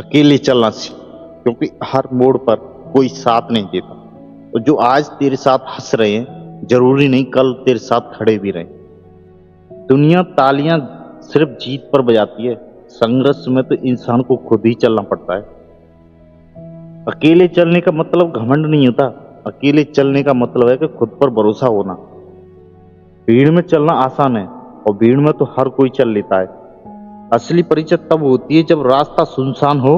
अकेले चलना सीख, क्योंकि हर मोड़ पर कोई साथ नहीं देता। और जो आज तेरे साथ हंस रहे हैं जरूरी नहीं कल तेरे साथ खड़े भी रहें। दुनिया तालियां सिर्फ जीत पर बजाती है, संघर्ष में तो इंसान को खुद ही चलना पड़ता है। अकेले चलने का मतलब घमंड नहीं होता, अकेले चलने का मतलब है कि खुद पर भरोसा होना। भीड़ में चलना आसान है और भीड़ में तो हर कोई चल लेता है। असली परिचय तब होती है जब रास्ता सुनसान हो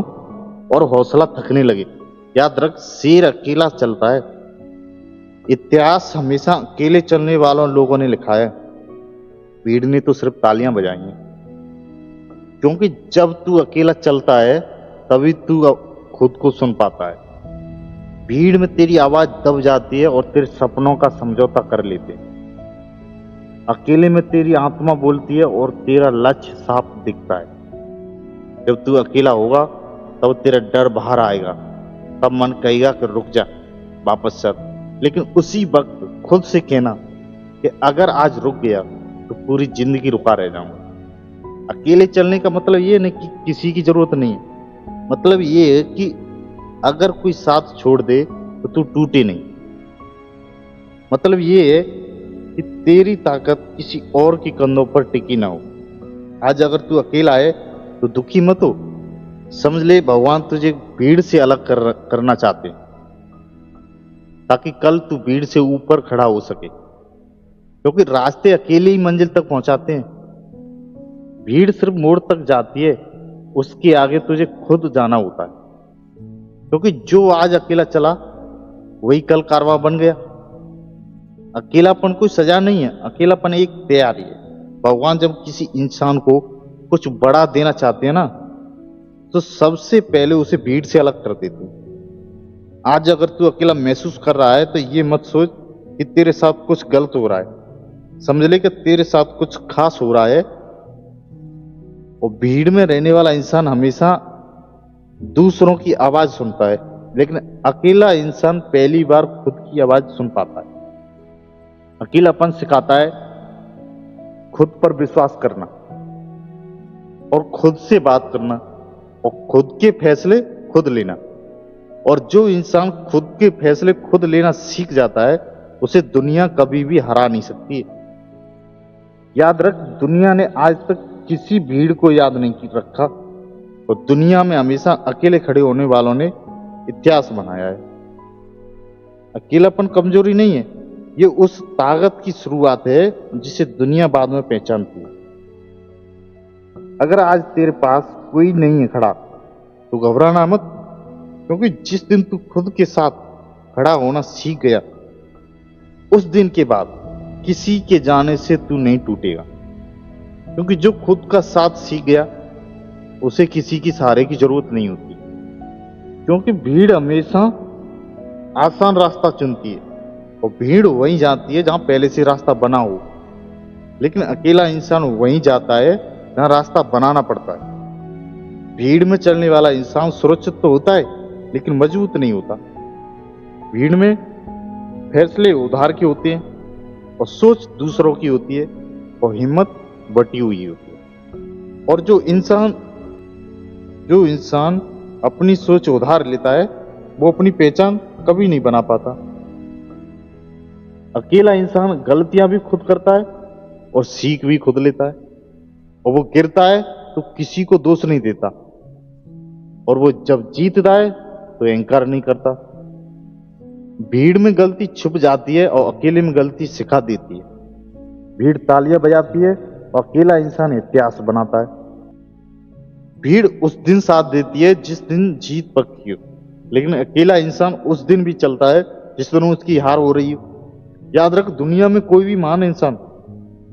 और हौसला थकने लगे। याद रख, शेर अकेला चलता है। इतिहास हमेशा अकेले चलने वालों लोगों ने लिखा है, भीड़ ने तो सिर्फ तालियां बजाई हैं। क्योंकि जब तू अकेला चलता है तभी तू खुद को सुन पाता है। भीड़ में तेरी आवाज दब जाती है और तेरे सपनों का समझौता कर लेते हैं। अकेले में तेरी आत्मा बोलती है और तेरा लक्ष्य साफ दिखता है। जब तू अकेला होगा तब तेरा डर बाहर आएगा, तब मन कहेगा कि रुक जा, वापस चल। लेकिन उसी वक्त खुद से कहना कि अगर आज रुक गया तो पूरी जिंदगी रुका रह जाऊंगा। अकेले चलने का मतलब ये नहीं कि किसी की जरूरत नहीं है, मतलब ये है कि अगर कोई साथ छोड़ दे तो तू टूटे नहीं। मतलब ये है कि तेरी ताकत किसी और के कंधों पर टिकी ना हो। आज अगर तू अकेला है तो दुखी मत हो, समझ ले भगवान तुझे भीड़ से अलग करना चाहते हैं, ताकि कल तू भीड़ से ऊपर खड़ा हो सके। क्योंकि रास्ते अकेले ही मंजिल तक पहुंचाते हैं, भीड़ सिर्फ मोड़ तक जाती है, उसके आगे तुझे खुद जाना होता है। क्योंकि जो आज अकेला चला वही कल कारवां बन गया। अकेलापन कोई सजा नहीं है, अकेलापन एक तैयारी है। भगवान जब किसी इंसान को कुछ बड़ा देना चाहते हैं ना, तो सबसे पहले उसे भीड़ से अलग कर देते हैं। आज अगर तू अकेला महसूस कर रहा है तो ये मत सोच कि तेरे साथ कुछ गलत हो रहा है, समझ ले कि तेरे साथ कुछ खास हो रहा है। और भीड़ में रहने वाला इंसान हमेशा दूसरों की आवाज सुनता है, लेकिन अकेला इंसान पहली बार खुद की आवाज सुन पाता है। अकेलापन सिखाता है खुद पर विश्वास करना और खुद से बात करना और खुद के फैसले खुद लेना। और जो इंसान खुद के फैसले खुद लेना सीख जाता है उसे दुनिया कभी भी हरा नहीं सकती। याद रख, दुनिया ने आज तक किसी भीड़ को याद नहीं की रखा और दुनिया में हमेशा अकेले खड़े होने वालों ने इतिहास बनाया है। अकेलापन कमजोरी नहीं है, ये उस ताकत की शुरुआत है जिसे दुनिया बाद में पहचानती है। अगर आज तेरे पास कोई नहीं है खड़ा तो घबराना मत, क्योंकि जिस दिन तू खुद के साथ खड़ा होना सीख गया उस दिन के बाद किसी के जाने से तू नहीं टूटेगा। क्योंकि जो खुद का साथ सीख गया उसे किसी की सहारे की जरूरत नहीं होती। क्योंकि भीड़ हमेशा आसान रास्ता चुनती है और भीड़ वहीं जाती है जहां पहले से रास्ता बना हो, लेकिन अकेला इंसान वहीं जाता है जहां रास्ता बनाना पड़ता है। भीड़ में चलने वाला इंसान सुरक्षित तो होता है लेकिन मजबूत नहीं होता। भीड़ में फैसले उधार के होते हैं और सोच दूसरों की होती है और हिम्मत बटी हुई होती है। और जो इंसान अपनी सोच उधार लेता है वो अपनी पहचान कभी नहीं बना पाता। अकेला इंसान गलतियां भी खुद करता है और सीख भी खुद लेता है, और वो गिरता है तो किसी को दोष नहीं देता, और वो जब जीतता है तो अहंकार नहीं करता। भीड़ में गलती छुप जाती है और अकेले में गलती सिखा देती है। भीड़ तालियां बजाती है और अकेला इंसान इतिहास बनाता है। भीड़ उस दिन साथ देती है जिस दिन जीत पक्की हो, लेकिन अकेला इंसान उस दिन भी चलता है जिस दिन उसकी हार हो रही हो। याद रख, दुनिया में कोई भी महान इंसान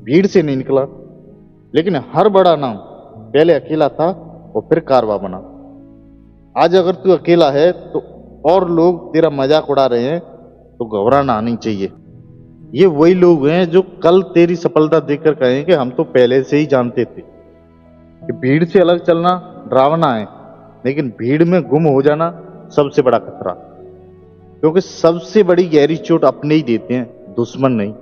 भीड़ से नहीं निकला, लेकिन हर बड़ा नाम पहले अकेला था और फिर कारवां बना। आज अगर तू अकेला है तो और लोग तेरा मजाक उड़ा रहे हैं तो घबराना नहीं चाहिए। ये वही लोग हैं जो कल तेरी सफलता देखकर कहें कि हम तो पहले से ही जानते थे कि भीड़ से अलग चलना डरावना है, लेकिन भीड़ में गुम हो जाना सबसे बड़ा खतरा। क्योंकि सबसे बड़ी गहरी चोट अपने ही देते हैं, दुश्मन नहीं।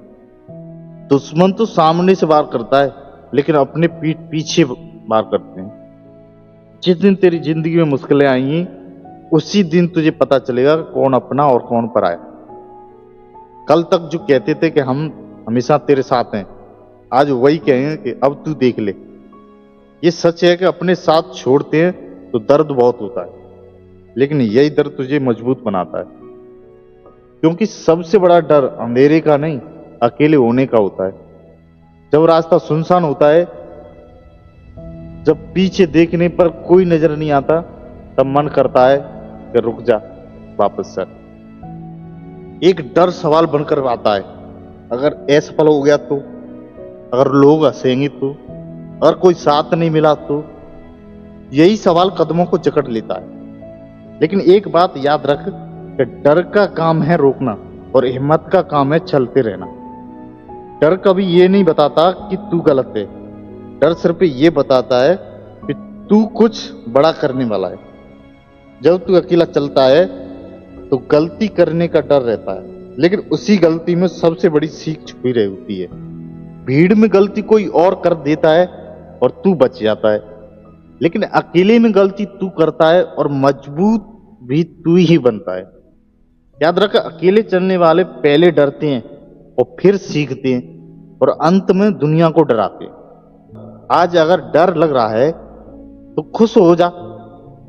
दुश्मन तो सामने से वार करता है, लेकिन अपने पीठ पीछे वार करते हैं। जिस दिन तेरी जिंदगी में मुश्किलें आएंगी उसी दिन तुझे पता चलेगा कि कौन अपना और कौन पराया। कल तक जो कहते थे कि हम हमेशा तेरे साथ हैं, आज वही कहेंगे कि अब तू देख ले। ये सच है कि अपने साथ छोड़ते हैं तो दर्द बहुत होता है, लेकिन यही दर्द तुझे मजबूत बनाता है। क्योंकि सबसे बड़ा डर अंधेरे का नहीं, अकेले होने का होता है। जब रास्ता सुनसान होता है, जब पीछे देखने पर कोई नजर नहीं आता, तब मन करता है कि रुक जा, वापस चल। एक डर सवाल बनकर आता है, अगर असफल हो गया तो, अगर लोग हंसेंगे तो, अगर कोई साथ नहीं मिला तो। यही सवाल कदमों को जकड़ लेता है। लेकिन एक बात याद रख कि डर का काम है रोकना और हिम्मत का काम है चलते रहना। डर कभी ये नहीं बताता कि तू गलत है, डर सिर्फ ये बताता है कि तू कुछ बड़ा करने वाला है। जब तू अकेला चलता है तो गलती करने का डर रहता है, लेकिन उसी गलती में सबसे बड़ी सीख छुपी रही होती है। भीड़ में गलती कोई और कर देता है और तू बच जाता है, लेकिन अकेले में गलती तू करता है और मजबूत भी तू ही बनता है। याद रख, अकेले चलने वाले पहले डरते हैं और फिर सीखते हैं और अंत में दुनिया को डराते हैं। आज अगर डर लग रहा है तो खुश हो जा,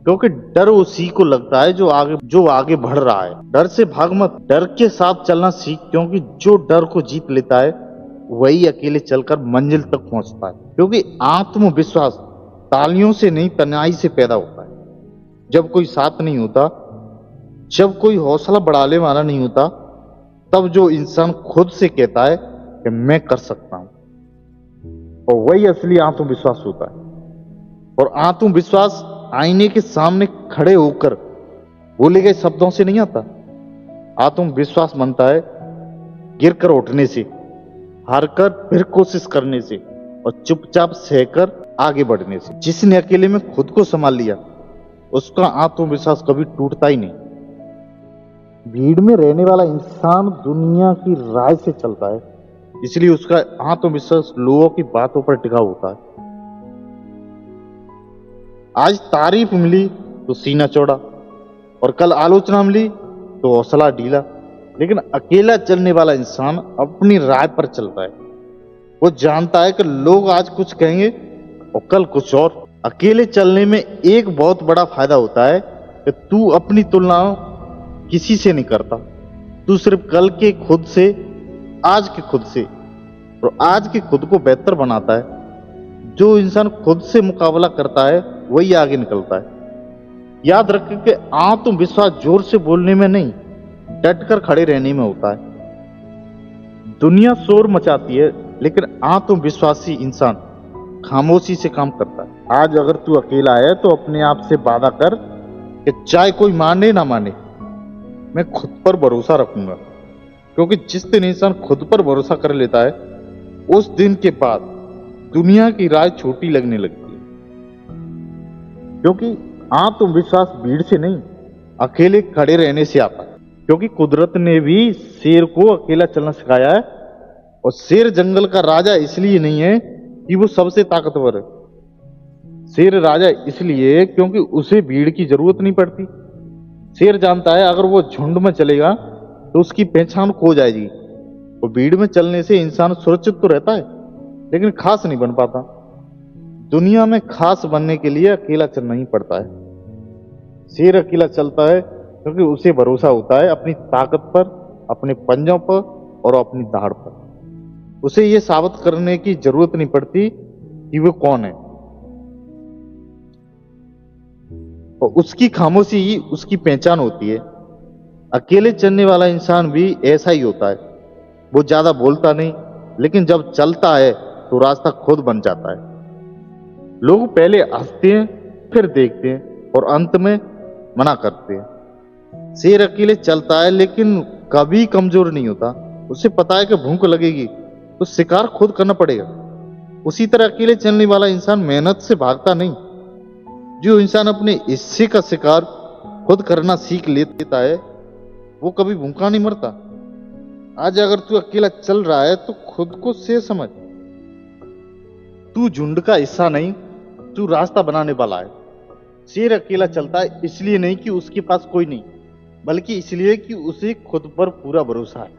क्योंकि डर उसी को लगता है जो आगे बढ़ रहा है। डर से भाग मत, डर के साथ चलना सीख, क्योंकि जो डर को जीत लेता है वही अकेले चलकर मंजिल तक पहुंचता है। क्योंकि आत्मविश्वास तालियों से नहीं, तन्हाई से पैदा होता है। जब कोई साथ नहीं होता, जब कोई हौसला बढ़ाने वाला नहीं होता, तब जो इंसान खुद से कहता है कि मैं कर सकता हूं, और वही असली आत्मविश्वास होता है। और आत्मविश्वास आईने के सामने खड़े होकर बोले गए शब्दों से नहीं आता। आत्मविश्वास बनता है गिरकर उठने से, हारकर फिर कोशिश करने से और चुपचाप सहकर आगे बढ़ने से। जिसने अकेले में खुद को संभाल लिया उसका आत्मविश्वास कभी टूटता ही नहीं। भीड़ में रहने वाला इंसान दुनिया की राय से चलता है, इसलिए उसका आत्मविश्वास लोगों की बातों पर टिका होता है। आज तारीफ मिली तो सीना चौड़ा, और कल आलोचना मिली तो हौसला ढीला। लेकिन अकेला चलने वाला इंसान अपनी राय पर चलता है। वो जानता है कि लोग आज कुछ कहेंगे और कल कुछ और। अकेले चलने में एक बहुत बड़ा फायदा होता है कि तू अपनी तुलना किसी से नहीं करता। तू सिर्फ कल के खुद से, आज के खुद से, और आज के खुद को बेहतर बनाता है। जो इंसान खुद से मुकाबला करता है वही आगे निकलता है। याद रखें कि आत्मविश्वास जोर से बोलने में नहीं, डटकर खड़े रहने में होता है। दुनिया शोर मचाती है, लेकिन आत्मविश्वासी इंसान खामोशी से काम करता है। आज अगर तू अकेला है तो अपने आप से वादा कर कि चाहे कोई माने ना माने, मैं खुद पर भरोसा रखूंगा। क्योंकि जिस दिन इंसान खुद पर भरोसा कर लेता है, उस दिन के बाद दुनिया की राय छोटी लगने लगती है। क्योंकि आत्मविश्वास भीड़ से नहीं, अकेले खड़े रहने से आता है। क्योंकि कुदरत ने भी शेर को अकेला चलना सिखाया है, और शेर जंगल का राजा इसलिए नहीं है कि वो सबसे ताकतवर है। शेर राजा इसलिए है क्योंकि उसे भीड़ की जरूरत नहीं पड़ती। शेर जानता है अगर वो झुंड में चलेगा तो उसकी पहचान खो जाएगी। और भीड़ में चलने से इंसान सुरक्षित तो रहता है, लेकिन खास नहीं बन पाता। दुनिया में खास बनने के लिए अकेला चलना ही पड़ता है। शेर अकेला चलता है क्योंकि उसे भरोसा होता है अपनी ताकत पर, अपने पंजों पर और अपनी दाढ़ पर। उसे ये साबित करने की जरूरत नहीं पड़ती कि वो कौन है, और उसकी खामोशी ही उसकी पहचान होती है। अकेले चलने वाला इंसान भी ऐसा ही होता है। वो ज्यादा बोलता नहीं, लेकिन जब चलता है तो रास्ता खुद बन जाता है। लोग पहले हंसते हैं, फिर देखते हैं और अंत में मना करते हैं। शेर अकेले चलता है लेकिन कभी कमजोर नहीं होता। उसे पता है कि भूख लगेगी तो शिकार खुद करना पड़ेगा। उसी तरह अकेले चलने वाला इंसान मेहनत से भागता नहीं। जो इंसान अपने हिस्से का शिकार खुद करना सीख लेता है, वो कभी भूखा नहीं मरता। आज अगर तू अकेला चल रहा है तो खुद को शेर समझ। तू झुंड का हिस्सा नहीं, तू रास्ता बनाने वाला है। शेर अकेला चलता है इसलिए नहीं कि उसके पास कोई नहीं, बल्कि इसलिए कि उसे खुद पर पूरा भरोसा है।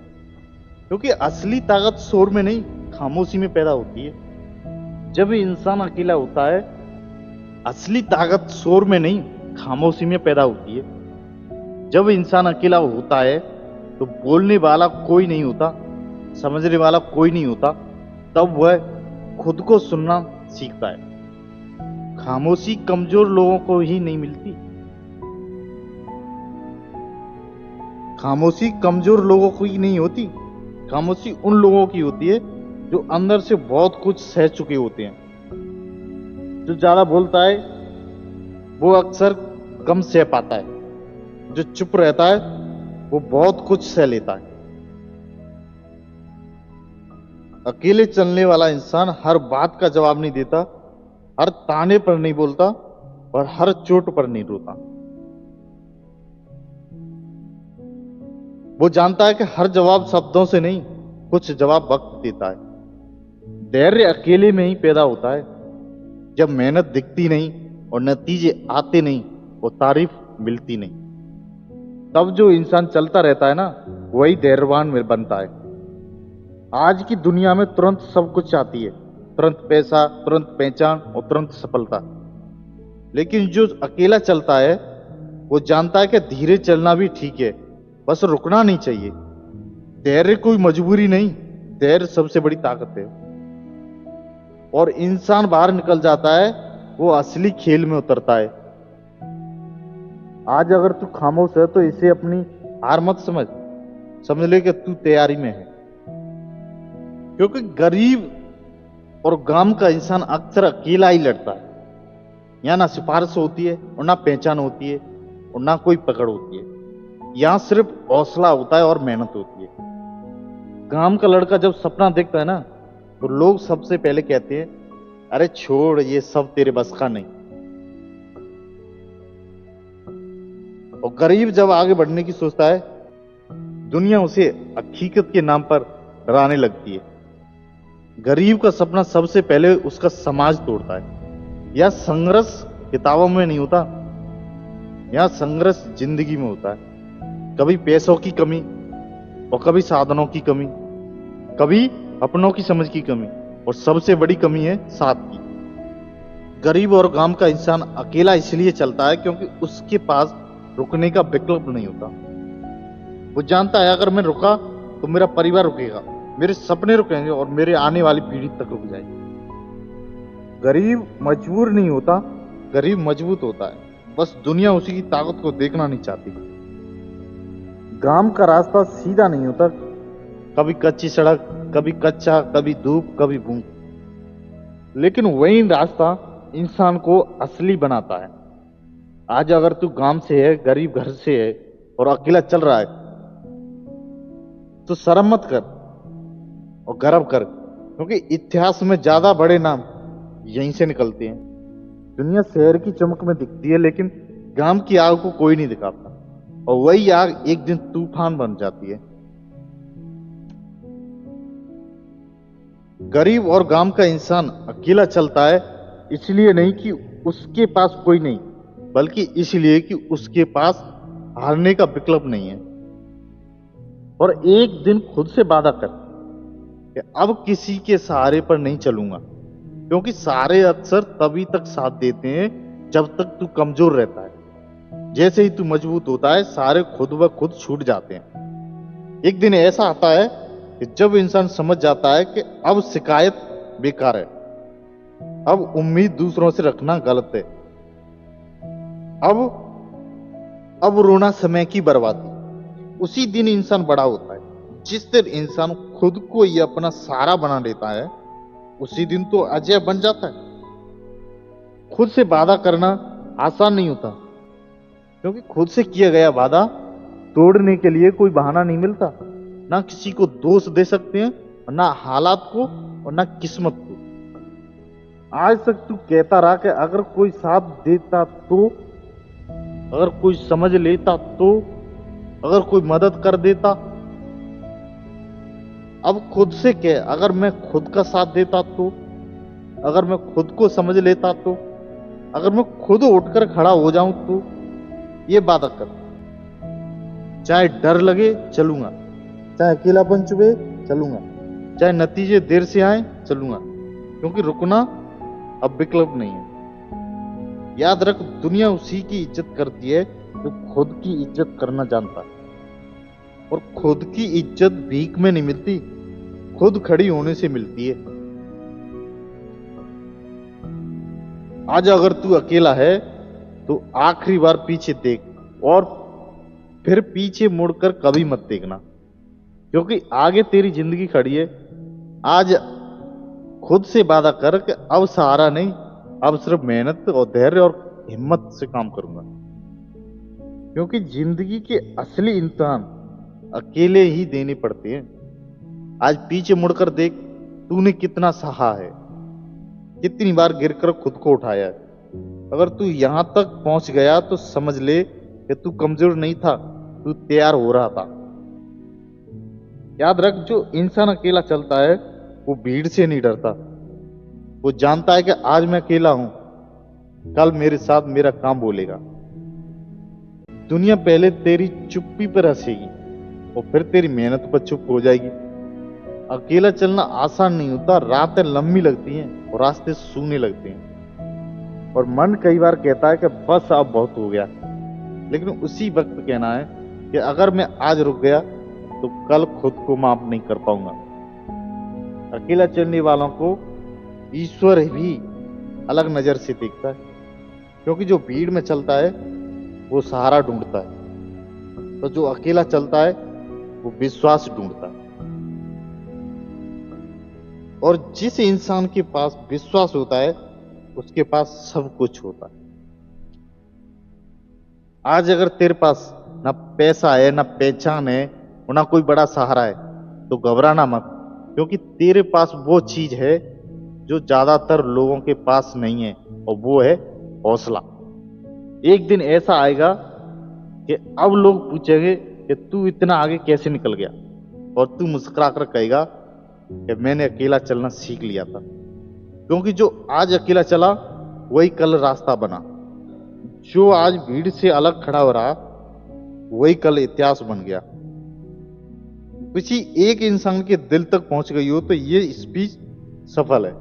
क्योंकि असली ताकत शोर में नहीं, खामोशी में पैदा होती है। जब इंसान अकेला होता है, असली ताकत शोर में नहीं, खामोशी में पैदा होती है। जब इंसान अकेला होता है तो बोलने वाला कोई नहीं होता, समझने वाला कोई नहीं होता, तब वह खुद को सुनना सीखता है। खामोशी कमजोर लोगों को ही नहीं मिलती। खामोशी कमजोर लोगों को ही नहीं होती। खामोशी उन लोगों की होती है जो अंदर से बहुत कुछ सह चुके होते हैं। जो ज्यादा बोलता है वो अक्सर कम सह पाता है। जो चुप रहता है वो बहुत कुछ सह लेता है। अकेले चलने वाला इंसान हर बात का जवाब नहीं देता, हर ताने पर नहीं बोलता और हर चोट पर नहीं रोता। वो जानता है कि हर जवाब शब्दों से नहीं, कुछ जवाब वक्त देता है। धैर्य अकेले में ही पैदा होता है। जब मेहनत दिखती नहीं और नतीजे आते नहीं और तारीफ मिलती नहीं, तब जो इंसान चलता रहता है ना, वही धैर्यवान में बनता है। आज की दुनिया में तुरंत सब कुछ आती है, तुरंत पैसा, तुरंत पहचान और तुरंत सफलता। लेकिन जो अकेला चलता है वो जानता है कि धीरे चलना भी ठीक है, बस रुकना नहीं चाहिए। धैर्य कोई मजबूरी नहीं, धैर्य सबसे बड़ी ताकत है। और इंसान बाहर निकल जाता है, वो असली खेल में उतरता है। आज अगर तू खामोश है तो इसे अपनी हार मत समझ, समझ ले कि तू तैयारी में है। क्योंकि गरीब और गांव का इंसान अक्सर अकेला ही लड़ता है। यहाँ ना सिफारिश होती है और ना पहचान होती है और ना कोई पकड़ होती है। यहाँ सिर्फ हौसला होता है और मेहनत होती है। गांव का लड़का जब सपना देखता है ना, तो लोग सबसे पहले कहते हैं, अरे छोड़, ये सब तेरे बस का नहीं। और गरीब जब आगे बढ़ने की सोचता है, दुनिया उसे हकीकत के नाम पर डराने लगती है। गरीब का सपना सबसे पहले उसका समाज तोड़ता है। यह संघर्ष किताबों में नहीं होता, यह संघर्ष जिंदगी में होता है। कभी पैसों की कमी और कभी साधनों की कमी, कभी अपनों की समझ की कमी, और सबसे बड़ी कमी है साथ की। गरीब और गांव का इंसान अकेला इसलिए चलता है क्योंकि उसके पास रुकने का विकल्प नहीं होता। वो जानता है अगर मैं रुका तो मेरा परिवार रुकेगा, मेरे सपने रुकेंगे और मेरे आने वाली पीढ़ी तक रुक जाएगी। गरीब मजबूर नहीं होता, गरीब मजबूत होता है। बस दुनिया उसी की ताकत को देखना नहीं चाहती। गांव का रास्ता सीधा नहीं होता, कभी कच्ची सड़क, कभी कच्चा, कभी धूप, कभी भूख। लेकिन वही रास्ता इंसान को असली बनाता है। आज अगर तू गांव से है, गरीब घर से है और अकेला चल रहा है, तो शर्म मत कर और गर्व कर, क्योंकि इतिहास में ज्यादा बड़े नाम यहीं से निकलते हैं। दुनिया शहर की चमक में दिखती है, लेकिन गांव की आग को कोई नहीं दिखाता, और वही आग एक दिन तूफान बन जाती है। गरीब और गांव का इंसान अकेला चलता है इसलिए नहीं कि उसके पास कोई नहीं, बल्कि इसलिए कि उसके पास हारने का विकल्प नहीं है। और एक दिन खुद से वादा कर कि अब किसी के सहारे पर नहीं चलूंगा, क्योंकि सारे अक्सर तभी तक साथ देते हैं जब तक तू कमजोर रहता है। जैसे ही तू मजबूत होता है, सारे खुद ब खुद छूट जाते हैं। एक दिन ऐसा आता है कि जब इंसान समझ जाता है कि अब शिकायत बेकार है, अब उम्मीद दूसरों से रखना गलत है, अब रोना समय की बर्बादी। उसी दिन इंसान बड़ा होता है। जिस दिन इंसान खुद को ये अपना सहारा बना लेता है, उसी दिन तो अजय बन जाता है। खुद से वादा करना आसान नहीं होता, क्योंकि खुद से किया गया वादा तोड़ने के लिए कोई बहाना नहीं मिलता। ना किसी को दोष दे सकते हैं, ना हालात को और ना किस्मत को। आज तक तू कहता रहा कि अगर कोई साथ देता तो, अगर कोई समझ लेता तो, अगर कोई मदद कर देता। अब खुद से कह, अगर मैं खुद का साथ देता तो, अगर मैं खुद को समझ लेता तो, अगर मैं खुद उठकर खड़ा हो जाऊं तो ये वादा कर, चाहे डर लगे चलूंगा, चाहे अकेलापन चुभे चलूंगा, चाहे नतीजे देर से आए चलूंगा, क्योंकि रुकना अब विकल्प नहीं है। याद रख, दुनिया उसी की इज्जत करती है जो खुद की इज्जत करना जानता है। और खुद की इज्जत भीख में नहीं मिलती, खुद खड़ी होने से मिलती है। आज अगर तू अकेला है तो आखिरी बार पीछे देख और फिर पीछे मुड़कर कभी मत देखना, क्योंकि आगे तेरी जिंदगी खड़ी है। आज खुद से वादा कर कि अब सहारा नहीं, अब सिर्फ मेहनत और धैर्य और हिम्मत से काम करूंगा, क्योंकि जिंदगी के असली इम्तिहान अकेले ही देने पड़ते हैं। आज पीछे मुड़कर देख, तूने कितना सहा है, कितनी बार गिरकर खुद को उठाया है। अगर तू यहां तक पहुंच गया तो समझ ले कि तू कमजोर नहीं था, तू तैयार हो रहा था। याद रख, जो इंसान अकेला चलता है वो भीड़ से नहीं डरता। वो जानता है कि आज मैं अकेला हूं, कल मेरे साथ मेरा काम बोलेगा। दुनिया पहले तेरी चुप्पी पर हंसेगी और फिर तेरी मेहनत पर चुप हो जाएगी। अकेला चलना आसान नहीं होता, रातें लंबी लगती हैं और रास्ते सूने लगते हैं, और मन कई बार कहता है कि बस अब बहुत हो गया। लेकिन उसी वक्त कहना है कि अगर मैं आज रुक गया तो कल खुद को माफ नहीं कर पाऊंगा। अकेला चलने वालों को ईश्वर भी अलग नजर से देखता है, क्योंकि जो भीड़ में चलता है वो सहारा ढूंढता है, तो जो अकेला चलता है वो विश्वास ढूंढता है। और जिस इंसान के पास विश्वास होता है उसके पास सब कुछ होता है। आज अगर तेरे पास ना पैसा है, ना पहचान है और ना कोई बड़ा सहारा है तो घबराना मत, क्योंकि तेरे पास वो चीज है जो ज्यादातर लोगों के पास नहीं है, और वो है हौसला। एक दिन ऐसा आएगा कि अब लोग पूछेंगे कि तू इतना आगे कैसे निकल गया, और तू मुस्कुरा कर कहेगा कि मैंने अकेला चलना सीख लिया था। क्योंकि जो आज अकेला चला वही कल रास्ता बना, जो आज भीड़ से अलग खड़ा हो रहा वही कल इतिहास बन गया। किसी एक इंसान के दिल तक पहुंच गई हो तो ये स्पीच सफल है।